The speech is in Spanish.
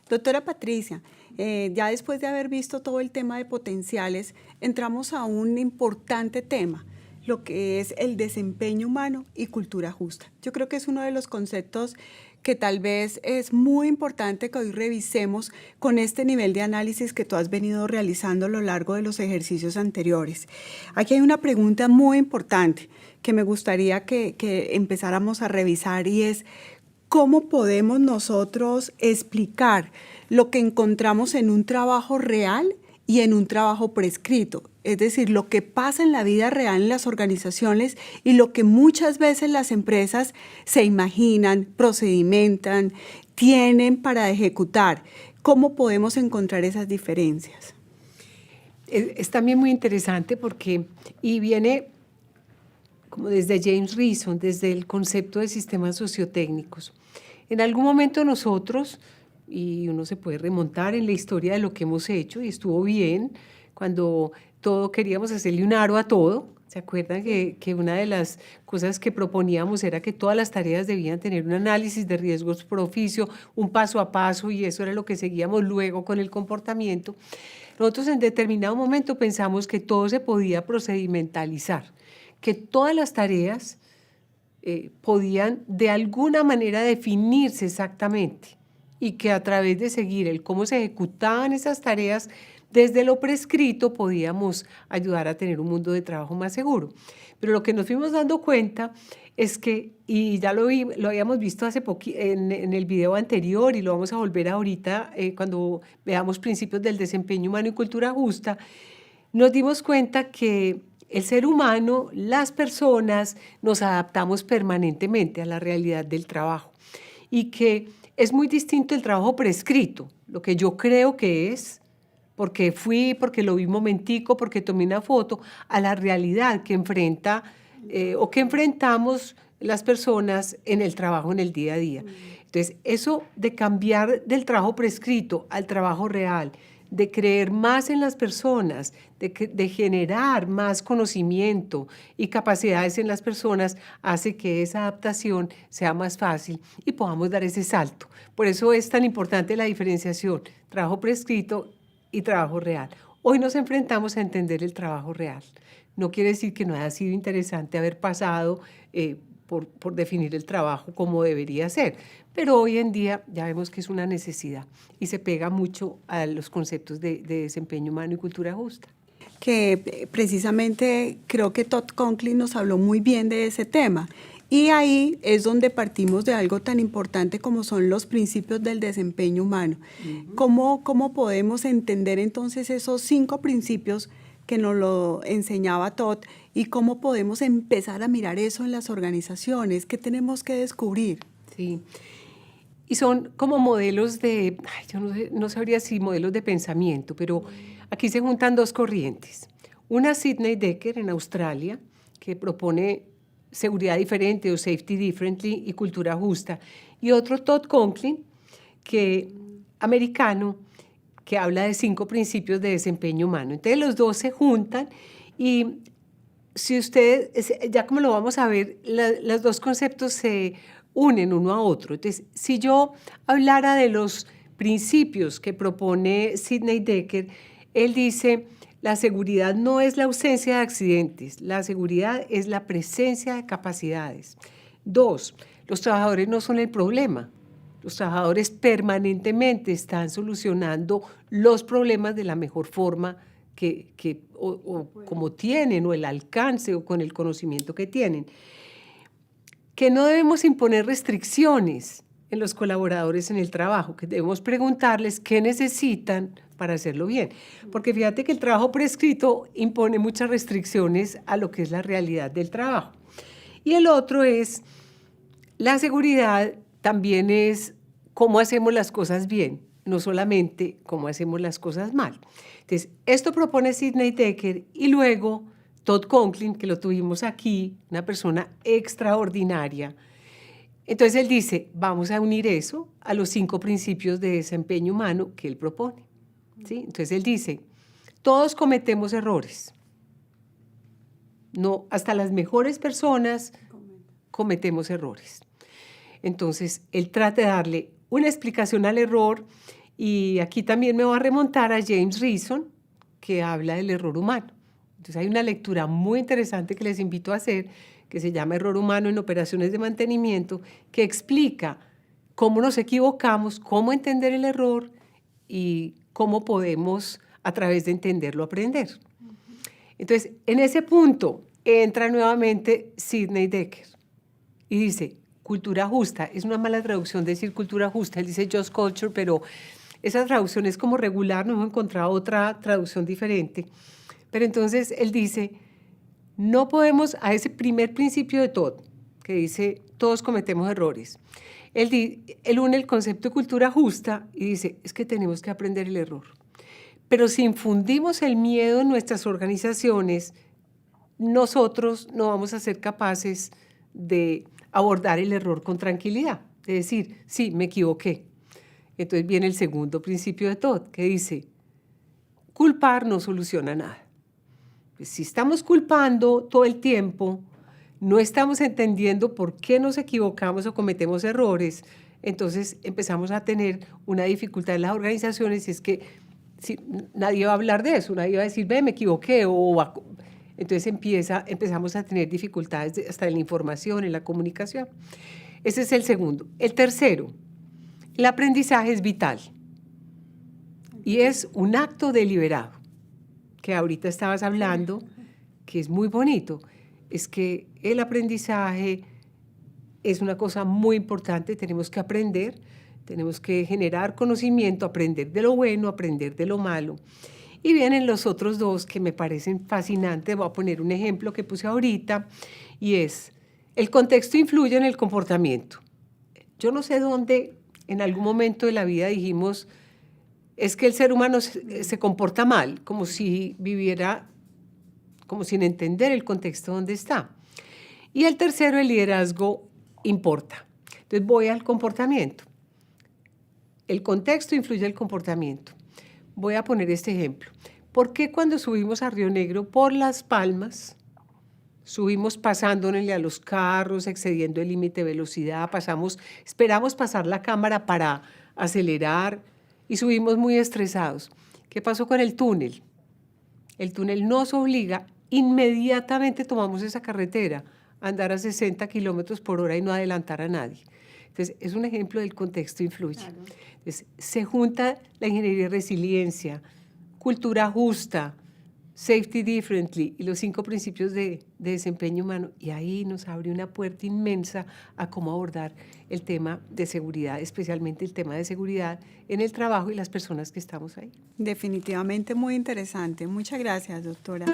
Doctora Patricia, ya después de haber visto todo el tema de potenciales, entramos a un importante tema, lo que es el desempeño humano y cultura justa. Yo creo que es uno de los conceptos que tal vez es muy importante que hoy revisemos con este nivel de análisis que tú has venido realizando a lo largo de los ejercicios anteriores. Aquí hay una pregunta muy importante que me gustaría que empezáramos a revisar y es: ¿cómo podemos nosotros explicar lo que encontramos en un trabajo real y en un trabajo prescrito? Es decir, lo que pasa en la vida real en las organizaciones y lo que muchas veces las empresas se imaginan, procedimentan, tienen para ejecutar. ¿Cómo podemos encontrar esas diferencias? Es también muy interesante porque, y viene como desde James Reason, desde el concepto de sistemas sociotécnicos. En algún momento nosotros, y uno se puede remontar en la historia de lo que hemos hecho, y estuvo bien, cuando todo queríamos hacerle un aro a todo. ¿Se acuerdan que una de las cosas que proponíamos era que todas las tareas debían tener un análisis de riesgos por oficio, un paso a paso, y eso era lo que seguíamos luego con el comportamiento? Nosotros en determinado momento pensamos que todo se podía procedimentalizar, que todas las tareas podían de alguna manera definirse exactamente y que a través de seguir el cómo se ejecutaban esas tareas desde lo prescrito podíamos ayudar a tener un mundo de trabajo más seguro. Pero lo que nos fuimos dando cuenta es que, y ya lo habíamos visto hace en el video anterior y lo vamos a volver ahorita cuando veamos principios del desempeño humano y cultura justa, nos dimos cuenta que el ser humano, las personas, nos adaptamos permanentemente a la realidad del trabajo y que es muy distinto el trabajo prescrito, lo que yo creo que es, porque fui, porque lo vi un momentico, porque tomé una foto, a la realidad que enfrenta o que enfrentamos las personas en el trabajo, en el día a día. Entonces, eso de cambiar del trabajo prescrito al trabajo real, de creer más en las personas, de generar más conocimiento y capacidades en las personas, hace que esa adaptación sea más fácil y podamos dar ese salto. Por eso es tan importante la diferenciación, trabajo prescrito y trabajo real. Hoy nos enfrentamos a entender el trabajo real. No quiere decir que no haya sido interesante haber pasado por definir el trabajo como debería ser, pero hoy en día ya vemos que es una necesidad y se pega mucho a los conceptos de desempeño humano y cultura justa. Que precisamente creo que Todd Conklin nos habló muy bien de ese tema. Y ahí es donde partimos de algo tan importante como son los principios del desempeño humano. ¿Cómo podemos entender entonces esos 5 principios que nos lo enseñaba Todd y cómo podemos empezar a mirar eso en las organizaciones? ¿Qué tenemos que descubrir? Sí, y son como modelos de, yo no sabría si modelos de pensamiento, pero aquí se juntan 2 corrientes. Una, Sidney Dekker en Australia, que propone seguridad diferente o safety differently y cultura justa, y otro, Todd Conklin, americano, que habla de 5 principios de desempeño humano. Entonces los 2 se juntan y si ustedes, ya como lo vamos a ver, los 2 conceptos se unen uno a otro. Entonces, si yo hablara de los principios que propone Sidney Dekker, él dice: la seguridad no es la ausencia de accidentes, la seguridad es la presencia de capacidades. 2, los trabajadores no son el problema. Los trabajadores permanentemente están solucionando los problemas de la mejor forma o como tienen, o el alcance, o con el conocimiento que tienen. Que no debemos imponer restricciones en los colaboradores en el trabajo, que debemos preguntarles qué necesitan para hacerlo bien. Porque fíjate que el trabajo prescrito impone muchas restricciones a lo que es la realidad del trabajo. Y el otro es, la seguridad también es cómo hacemos las cosas bien, no solamente cómo hacemos las cosas mal. Entonces, esto propone Sidney Dekker y luego Todd Conklin, que lo tuvimos aquí, una persona extraordinaria. Entonces él dice, vamos a unir eso a los 5 principios de desempeño humano que él propone. ¿Sí? Entonces él dice, todos cometemos errores. No, hasta las mejores personas cometemos errores. Entonces él trata de darle una explicación al error Y aquí también me voy a remontar a James Reason, que habla del error humano. Entonces hay una lectura muy interesante que les invito a hacer, que se llama Error humano en operaciones de mantenimiento, que explica cómo nos equivocamos, cómo entender el error y cómo podemos, a través de entenderlo, aprender. Entonces, en ese punto entra nuevamente Sidney Dekker y dice, cultura justa. Es una mala traducción decir cultura justa, él dice just culture, pero esa traducción es como regular, no hemos encontrado otra traducción diferente. Pero entonces él dice, no podemos, a ese primer principio de Todd, que dice, todos cometemos errores, él une el concepto de cultura justa y dice, es que tenemos que aprender el error. Pero si infundimos el miedo en nuestras organizaciones, nosotros no vamos a ser capaces de abordar el error con tranquilidad. Es decir, sí, me equivoqué. Entonces viene el segundo principio de Todd, que dice, culpar no soluciona nada. Pues si estamos culpando todo el tiempo, no estamos entendiendo por qué nos equivocamos o cometemos errores, entonces empezamos a tener una dificultad en las organizaciones y es que nadie va a hablar de eso, nadie va a decir, ve, me equivoqué, entonces empezamos a tener dificultades hasta en la información, en la comunicación. Ese es el segundo. El tercero, el aprendizaje es vital y es un acto deliberado, que ahorita estabas hablando, que es muy bonito. Es que el aprendizaje es una cosa muy importante, tenemos que aprender, tenemos que generar conocimiento, aprender de lo bueno, aprender de lo malo. Y vienen los otros dos que me parecen fascinantes. Voy a poner un ejemplo que puse ahorita y es, el contexto influye en el comportamiento. Yo no sé dónde en algún momento de la vida dijimos, es que el ser humano se comporta mal, como si viviera, como sin entender el contexto donde está. Y el tercero, el liderazgo importa. Entonces voy al comportamiento. El contexto influye en el comportamiento. Voy a poner este ejemplo. ¿Por qué cuando subimos a Río Negro por Las Palmas, subimos pasándole a los carros, excediendo el límite de velocidad, esperamos pasar la cámara para acelerar y subimos muy estresados? ¿Qué pasó con el túnel? El túnel nos obliga, inmediatamente tomamos esa carretera, a andar a 60 kilómetros por hora y no adelantar a nadie. Entonces, es un ejemplo del contexto influye. Claro. Entonces, se junta la ingeniería de resiliencia, cultura justa, safety differently y los 5 principios de desempeño humano, y ahí nos abre una puerta inmensa a cómo abordar el tema de seguridad, especialmente el tema de seguridad en el trabajo y las personas que estamos ahí. Definitivamente muy interesante. Muchas gracias, doctora.